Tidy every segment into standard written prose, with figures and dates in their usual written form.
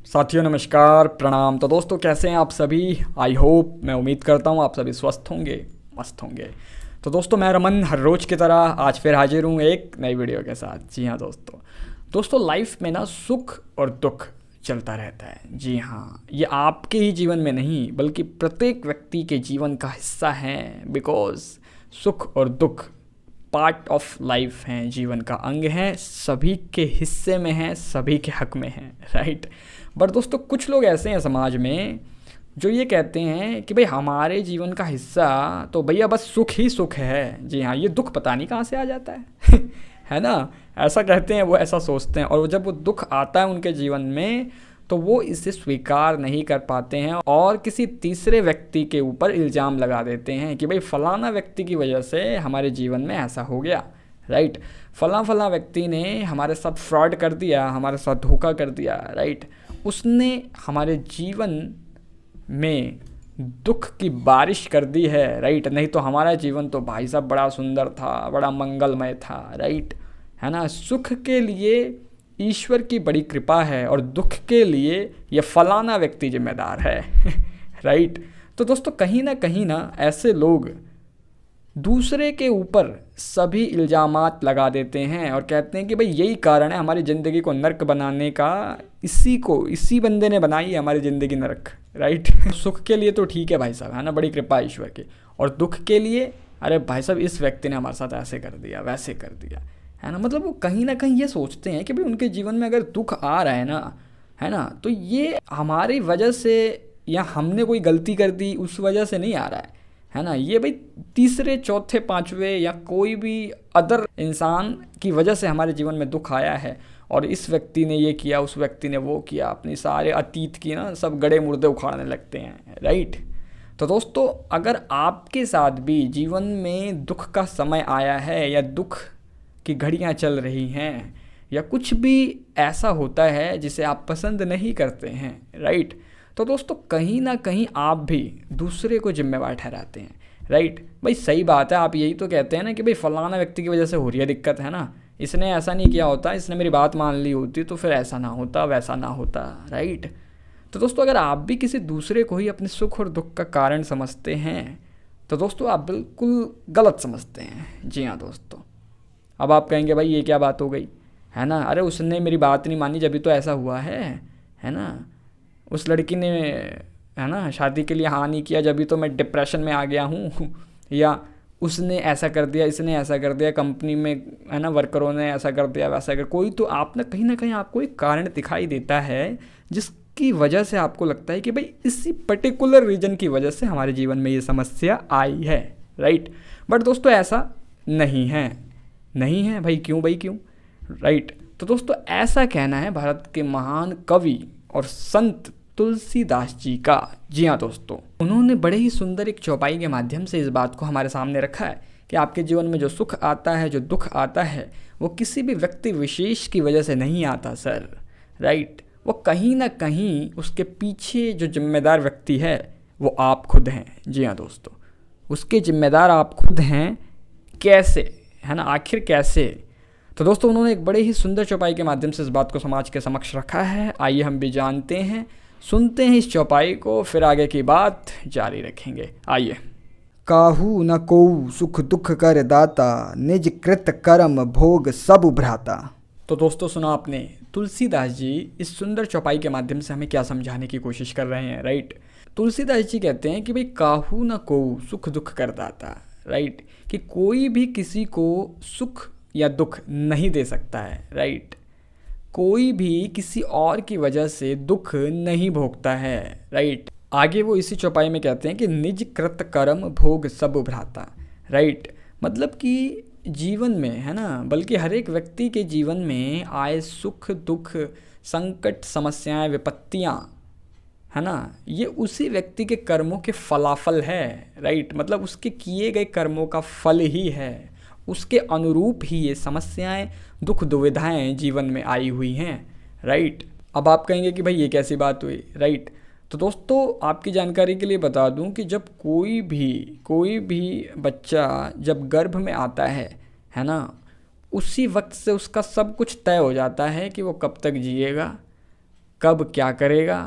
साथियों नमस्कार प्रणाम। तो दोस्तों कैसे हैं आप सभी। आई होप, मैं उम्मीद करता हूँ आप सभी स्वस्थ होंगे, मस्त होंगे। तो दोस्तों मैं रमन हर रोज़ की तरह आज फिर हाजिर हूँ एक नई वीडियो के साथ। जी हाँ दोस्तों लाइफ में ना सुख और दुख चलता रहता है। जी हाँ, ये आपके ही जीवन में नहीं बल्कि प्रत्येक व्यक्ति के जीवन का हिस्सा है। बिकॉज सुख और दुख पार्ट ऑफ लाइफ हैं, जीवन का अंग है, सभी के हिस्से में है, सभी के हक में है, राइट। बट दोस्तों कुछ लोग ऐसे हैं समाज में जो ये कहते हैं कि भाई हमारे जीवन का हिस्सा तो भैया बस सुख ही सुख है। जी हाँ, ये दुख पता नहीं कहाँ से आ जाता है है ना। ऐसा कहते हैं, वो ऐसा सोचते हैं, और जब वो दुख आता है उनके जीवन में तो वो इसे स्वीकार नहीं कर पाते हैं और किसी तीसरे व्यक्ति के ऊपर इल्ज़ाम लगा देते हैं कि भाई फलाना व्यक्ति की वजह से हमारे जीवन में ऐसा हो गया, राइट। फला व्यक्ति ने हमारे साथ फ्रॉड कर दिया, हमारे साथ धोखा कर दिया, राइट। उसने हमारे जीवन में दुख की बारिश कर दी है, राइट। नहीं तो हमारा जीवन तो भाई साहब बड़ा सुंदर था, बड़ा मंगलमय था, राइट, है ना। सुख के लिए ईश्वर की बड़ी कृपा है और दुख के लिए ये फलाना व्यक्ति जिम्मेदार है राइट। तो दोस्तों कहीं ना ऐसे लोग दूसरे के ऊपर सभी इल्ज़ामात लगा देते हैं और कहते हैं कि भाई यही कारण है हमारी ज़िंदगी को नर्क बनाने का, इसी बंदे ने बनाई है हमारी ज़िंदगी नर्क, राइट सुख के लिए तो ठीक है भाई साहब, है ना, बड़ी कृपा ईश्वर की। और दुख के लिए अरे भाई साहब इस व्यक्ति ने हमारे साथ ऐसे कर दिया, वैसे कर दिया, है ना। मतलब वो कहीं ना कहीं ये सोचते हैं कि भाई उनके जीवन में अगर दुख आ रहा है ना, तो ये हमारी वजह से या हमने कोई गलती कर दी उस वजह से नहीं आ रहा है ना। ये भाई तीसरे चौथे पांचवे या कोई भी अदर इंसान की वजह से हमारे जीवन में दुख आया है, और इस व्यक्ति ने ये किया, उस व्यक्ति ने वो किया, अपनी सारे अतीत की ना सब गड़े मुर्दे उखाड़ने लगते हैं, राइट। तो दोस्तों अगर आपके साथ भी जीवन में दुख का समय आया है या दुख की घड़ियाँ चल रही हैं या कुछ भी ऐसा होता है जिसे आप पसंद नहीं करते हैं, राइट, तो दोस्तों कहीं ना कहीं आप भी दूसरे को जिम्मेवार ठहराते हैं, राइट। भाई सही बात है, आप यही तो कहते हैं ना कि भाई फलाना व्यक्ति की वजह से हो रही है दिक्कत, है ना, इसने ऐसा नहीं किया होता, इसने मेरी बात मान ली होती तो फिर ऐसा ना होता, वैसा ना होता, राइट। तो दोस्तों अगर आप भी किसी दूसरे को ही अपने सुख और दुख का कारण समझते हैं तो दोस्तों आप बिल्कुल गलत समझते हैं। जी हाँ दोस्तों, अब आप कहेंगे भाई ये क्या बात हो गई, है ना, अरे उसने मेरी बात नहीं मानी जब भी तो ऐसा हुआ है ना। उस लड़की ने, है ना, शादी के लिए हाँ नहीं किया जब भी तो मैं डिप्रेशन में आ गया हूँ या उसने ऐसा कर दिया, इसने ऐसा कर दिया, कंपनी में, है ना, वर्करों ने ऐसा कर दिया, वैसा कर, कोई तो आप ना कहीं आपको एक कारण दिखाई देता है जिसकी वजह से आपको लगता है कि भाई इसी पर्टिकुलर रीजन की वजह से हमारे जीवन में ये समस्या आई है, राइट। बट दोस्तों ऐसा नहीं है भाई, क्यों भाई क्यों, राइट। तो दोस्तों ऐसा कहना है भारत के महान कवि और संत तुलसीदास जी का। जी हाँ दोस्तों, उन्होंने बड़े ही सुंदर एक चौपाई के माध्यम से इस बात को हमारे सामने रखा है कि आपके जीवन में जो सुख आता है, जो दुख आता है, वो किसी भी व्यक्ति विशेष की वजह से नहीं आता सर, राइट। वो कहीं ना कहीं उसके पीछे जो जिम्मेदार व्यक्ति है वो आप खुद हैं। जी हाँ दोस्तों, उसके जिम्मेदार आप खुद हैं। कैसे, है ना, आखिर कैसे। तो दोस्तों उन्होंने एक बड़े ही सुंदर चौपाई के माध्यम से इस बात को समाज के समक्ष रखा है। आइए हम भी जानते हैं, सुनते हैं इस चौपाई को, फिर आगे की बात जारी रखेंगे। आइए। काहू न कोऊ सुख दुख कर दाता, निज कृत कर्म भोग सब भ्राता। तो दोस्तों सुना आपने, तुलसीदास जी इस सुंदर चौपाई के माध्यम से हमें क्या समझाने की कोशिश कर रहे हैं, राइट। तुलसीदास जी कहते हैं कि भाई काहू न कोऊ सुख दुख कर दाता, राइट, कि कोई भी किसी को सुख या दुख नहीं दे सकता है, राइट। कोई भी किसी और की वजह से दुख नहीं भोगता है, राइट। आगे वो इसी चौपाई में कहते हैं कि निज कृत कर्म भोग सब भ्राता, राइट। मतलब कि जीवन में, है ना, बल्कि हर एक व्यक्ति के जीवन में आए सुख दुख, संकट, समस्याएं, विपत्तियां, है ना, ये उसी व्यक्ति के कर्मों के फलाफल है, राइट। मतलब उसके किए गए कर्मों का फल ही है, उसके अनुरूप ही ये समस्याएं, दुख, दुविधाएं जीवन में आई हुई हैं, राइट। अब आप कहेंगे कि भाई ये कैसी बात हुई, राइट। तो दोस्तों आपकी जानकारी के लिए बता दूं कि जब कोई भी बच्चा जब गर्भ में आता है ना, उसी वक्त से उसका सब कुछ तय हो जाता है कि वो कब तक जिएगा, कब क्या करेगा,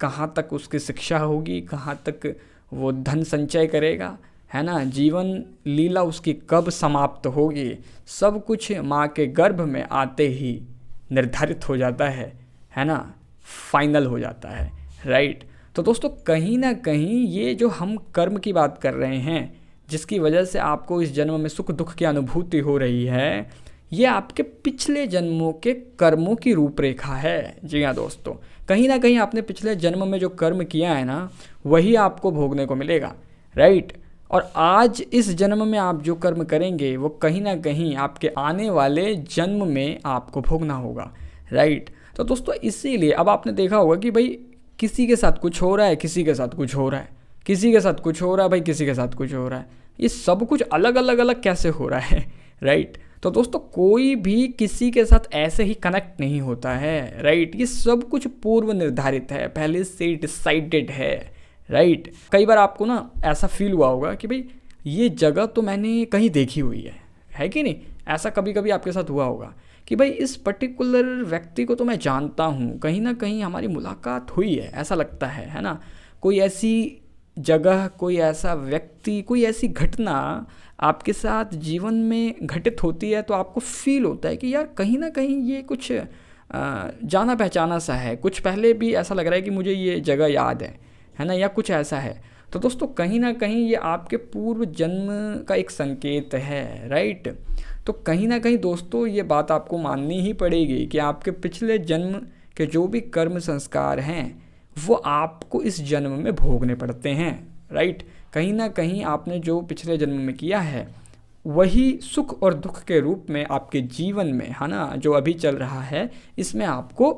कहाँ तक उसकी शिक्षा होगी, कहाँ तक वो धन संचय करेगा, है ना, जीवन लीला उसकी कब समाप्त होगी, सब कुछ माँ के गर्भ में आते ही निर्धारित हो जाता है ना, फाइनल हो जाता है, राइट। तो दोस्तों कहीं ना कहीं ये जो हम कर्म की बात कर रहे हैं, जिसकी वजह से आपको इस जन्म में सुख दुख की अनुभूति हो रही है, ये आपके पिछले जन्मों के कर्मों की रूपरेखा है। जी हाँ दोस्तों, कहीं ना कहीं आपने पिछले जन्म में जो कर्म किया है ना, वही आपको भोगने को मिलेगा, राइट। और आज इस जन्म में आप जो कर्म करेंगे वो कहीं ना कहीं आपके आने वाले जन्म में आपको भोगना होगा, राइट। तो दोस्तों इसीलिए अब आपने देखा होगा कि भाई किसी के साथ कुछ हो रहा है, किसी के साथ कुछ हो रहा है, किसी के साथ कुछ हो रहा है, भाई किसी के साथ कुछ हो रहा है, ये सब कुछ अलग अलग अलग कैसे हो रहा है, राइट। तो दोस्तों कोई भी किसी के साथ ऐसे ही कनेक्ट नहीं होता है, राइट। ये सब कुछ पूर्व निर्धारित है, पहले से डिसाइडेड है, राइट। कई बार आपको ना ऐसा फील हुआ होगा कि भाई ये जगह तो मैंने कहीं देखी हुई है कि नहीं। ऐसा कभी कभी आपके साथ हुआ होगा कि भाई इस पर्टिकुलर व्यक्ति को तो मैं जानता हूँ, कहीं ना कहीं हमारी मुलाकात हुई है, ऐसा लगता है ना। कोई ऐसी जगह, कोई ऐसा व्यक्ति, कोई ऐसी घटना आपके साथ जीवन में घटित होती है तो आपको फील होता है कि यार कहीं ना कहीं ये कुछ जाना पहचाना सा है, कुछ पहले भी ऐसा लग रहा है कि मुझे ये जगह याद है ना, या कुछ ऐसा है। तो दोस्तों कहीं ना कहीं ये आपके पूर्व जन्म का एक संकेत है, राइट। तो कहीं ना कहीं दोस्तों ये बात आपको माननी ही पड़ेगी कि आपके पिछले जन्म के जो भी कर्म संस्कार हैं वो आपको इस जन्म में भोगने पड़ते हैं, राइट। कहीं ना कहीं आपने जो पिछले जन्म में किया है वही सुख और दुख के रूप में आपके जीवन में, है ना, जो अभी चल रहा है इसमें आपको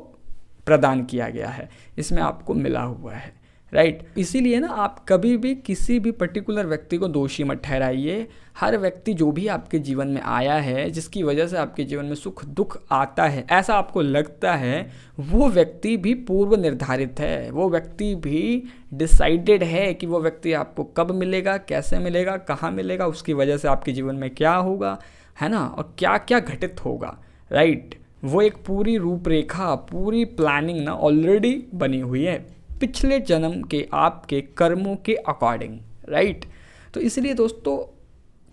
प्रदान किया गया है, इसमें आपको मिला हुआ है, राइट। इसीलिए ना आप कभी भी किसी भी पर्टिकुलर व्यक्ति को दोषी मत ठहराइए। हर व्यक्ति जो भी आपके जीवन में आया है, जिसकी वजह से आपके जीवन में सुख दुख आता है, ऐसा आपको लगता है, वो व्यक्ति भी पूर्व निर्धारित है, वो व्यक्ति भी डिसाइडेड है कि वो व्यक्ति आपको कब मिलेगा, कैसे मिलेगा, कहाँ मिलेगा, उसकी वजह से आपके जीवन में क्या होगा, है ना, और क्या क्या घटित होगा, राइट। वो एक पूरी रूपरेखा, पूरी प्लानिंग ना ऑलरेडी बनी हुई है पिछले जन्म के आपके कर्मों के अकॉर्डिंग, राइट। तो इसलिए दोस्तों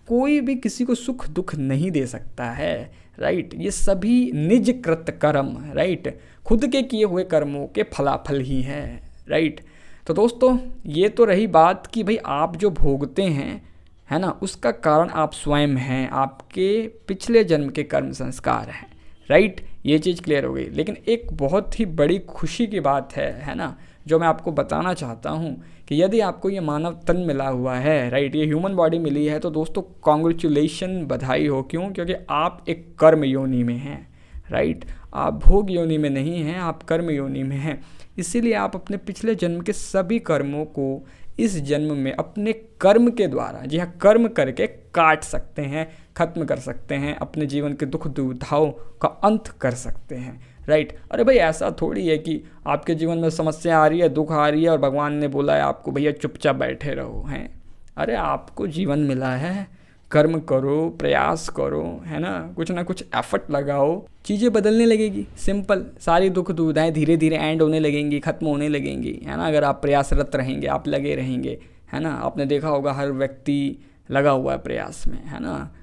कोई भी किसी को सुख दुख नहीं दे सकता है, राइट। ये सभी निज कृत कर्म, राइट, खुद के किए हुए कर्मों के फलाफल ही हैं, राइट। तो दोस्तों ये तो रही बात कि भाई आप जो भोगते हैं, है ना, उसका कारण आप स्वयं हैं, आपके पिछले जन्म के कर्म संस्कार हैं, राइट। ये चीज़ क्लियर हो गई। लेकिन एक बहुत ही बड़ी खुशी की बात है ना, जो मैं आपको बताना चाहता हूँ कि यदि आपको ये मानव तन मिला हुआ है, राइट, ये ह्यूमन बॉडी मिली है, तो दोस्तों कॉन्ग्रेचुलेशन, बधाई हो। क्यों? क्योंकि आप एक कर्म योनि में हैं, राइट। आप भोग योनि में नहीं हैं, आप कर्म योनि में हैं। इसीलिए आप अपने पिछले जन्म के सभी कर्मों को इस जन्म में अपने कर्म के द्वारा, जी हाँ, कर्म करके काट सकते हैं, खत्म कर सकते हैं, अपने जीवन के दुख दुविधाओं का अंत कर सकते हैं, राइट। अरे भाई ऐसा थोड़ी है कि आपके जीवन में समस्या आ रही है, दुख आ रही है और भगवान ने बोला है आपको भैया चुपचाप बैठे रहो, हैं। अरे आपको जीवन मिला है, कर्म करो, प्रयास करो, है ना कुछ एफर्ट लगाओ, चीज़ें बदलने लगेगी। सिंपल, सारी दुख दुविधाएं धीरे धीरे एंड होने लगेंगी, ख़त्म होने लगेंगी, है ना, अगर आप प्रयासरत रहेंगे, आप लगे रहेंगे, है ना। आपने देखा होगा हर व्यक्ति लगा हुआ है प्रयास में, है ना।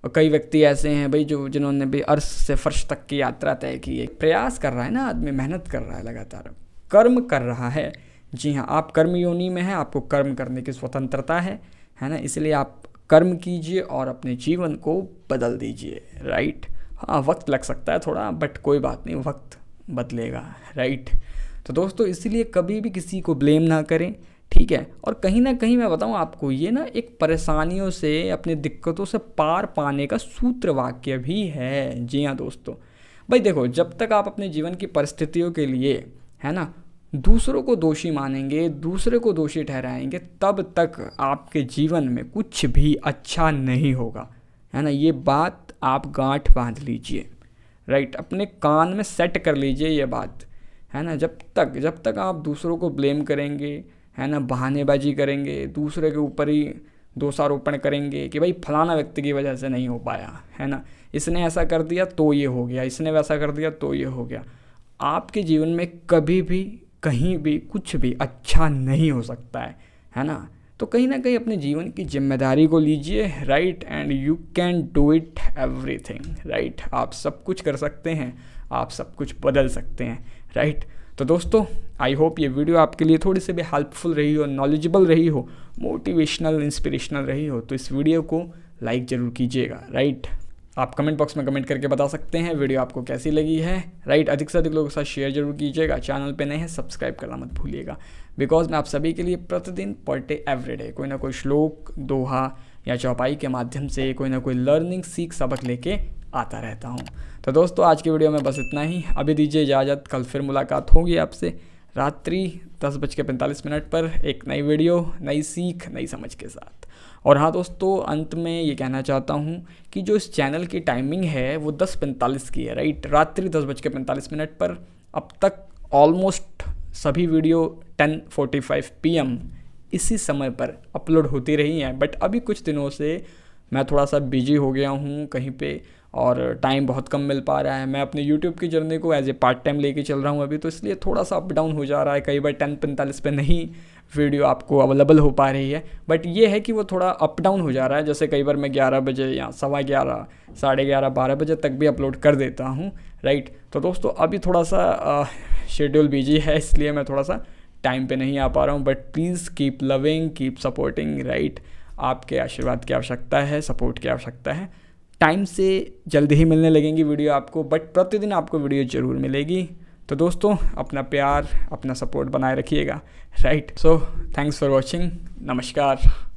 और कई व्यक्ति ऐसे हैं भाई जिन्होंने भी अर्श से फर्श तक की यात्रा तय की है। प्रयास कर रहा है ना आदमी, मेहनत कर रहा है, लगातार कर्म कर रहा है। जी हाँ, आप कर्म योनि में हैं, आपको कर्म करने की स्वतंत्रता है ना। इसलिए आप कर्म कीजिए और अपने जीवन को बदल दीजिए, राइट। हाँ, वक्त लग सकता है थोड़ा, बट कोई बात नहीं, वक्त बदलेगा, राइट। तो दोस्तों इसलिए कभी भी किसी को ब्लेम ना करें, ठीक है। और कहीं ना कहीं मैं बताऊं आपको, ये ना एक परेशानियों से, अपनी दिक्कतों से पार पाने का सूत्र वाक्य भी है। जी हाँ दोस्तों, भाई देखो, जब तक आप अपने जीवन की परिस्थितियों के लिए, है ना, दूसरों को दोषी मानेंगे, दूसरे को दोषी ठहराएंगे, तब तक आपके जीवन में कुछ भी अच्छा नहीं होगा, है ना। ये बात आप गांठ बांध लीजिए, राइट, अपने कान में सेट कर लीजिए ये बात, है ना। जब तक आप दूसरों को ब्लेम करेंगे, है ना, बहानेबाजी करेंगे, दूसरे के ऊपर ही दोषारोपण करेंगे कि भाई फलाना व्यक्ति की वजह से नहीं हो पाया, है ना, इसने ऐसा कर दिया तो ये हो गया, इसने वैसा कर दिया तो ये हो गया, आपके जीवन में कभी भी कहीं भी कुछ भी अच्छा नहीं हो सकता है ना। तो कहीं ना कहीं अपने जीवन की जिम्मेदारी को लीजिए, right, and you can do it everything, right. आप सब कुछ कर सकते हैं, आप सब कुछ बदल सकते हैं, राइट। तो दोस्तों आई होप ये वीडियो आपके लिए थोड़ी सी भी हेल्पफुल रही हो, नॉलेजेबल रही हो, मोटिवेशनल, इंस्पिरेशनल रही हो। तो इस वीडियो को लाइक ज़रूर कीजिएगा, राइट। आप कमेंट बॉक्स में कमेंट करके बता सकते हैं वीडियो आपको कैसी लगी है, राइट। अधिक से अधिक लोगों के साथ शेयर जरूर कीजिएगा। चैनल पे नए हैं सब्सक्राइब करना मत भूलिएगा, बिकॉज मैं आप सभी के लिए प्रतिदिन पर डे एवरीडे कोई ना कोई श्लोक, दोहा या चौपाई के माध्यम से कोई ना कोई लर्निंग, सीख, सबक लेके आता रहता हूँ। तो दोस्तों आज की वीडियो में बस इतना ही। अभी दीजिए इजाज़त, कल फिर मुलाकात होगी आपसे रात्रि 10:45 पर एक नई वीडियो, नई सीख, नई समझ के साथ। और हाँ दोस्तों, अंत में ये कहना चाहता हूँ कि जो इस चैनल की टाइमिंग है वो 10:45 की है, राइट। रात्रि 10:45 पर अब तक ऑलमोस्ट सभी वीडियो 10:45 PM इसी समय पर अपलोड होती रही हैं। बट अभी कुछ दिनों से मैं थोड़ा सा बिजी हो गया हूँ कहीं पे, और टाइम बहुत कम मिल पा रहा है। मैं अपने YouTube की जर्नी को एज ए पार्ट टाइम लेके चल रहा हूँ अभी, तो इसलिए थोड़ा सा अप डाउन हो जा रहा है। कई बार 10:45 पे नहीं वीडियो आपको अवेलेबल हो पा रही है, बट ये है कि वो थोड़ा अप डाउन हो जा रहा है। जैसे कई बार मैं 11 बजे या 11:15, 11:30, 12 बजे तक भी अपलोड कर देता हूँ, राइट। तो दोस्तों अभी थोड़ा सा शेड्यूल बिजी है, इसलिए मैं थोड़ा सा टाइम पे नहीं आ पा रहा हूँ। But please keep loving, keep supporting, right. आपके आशीर्वाद की आवश्यकता है, सपोर्ट की आवश्यकता है। टाइम से जल्दी ही मिलने लगेंगी वीडियो आपको, बट प्रतिदिन आपको वीडियो ज़रूर मिलेगी। तो दोस्तों अपना प्यार, अपना सपोर्ट बनाए रखिएगा, right. So thanks for watching, नमस्कार।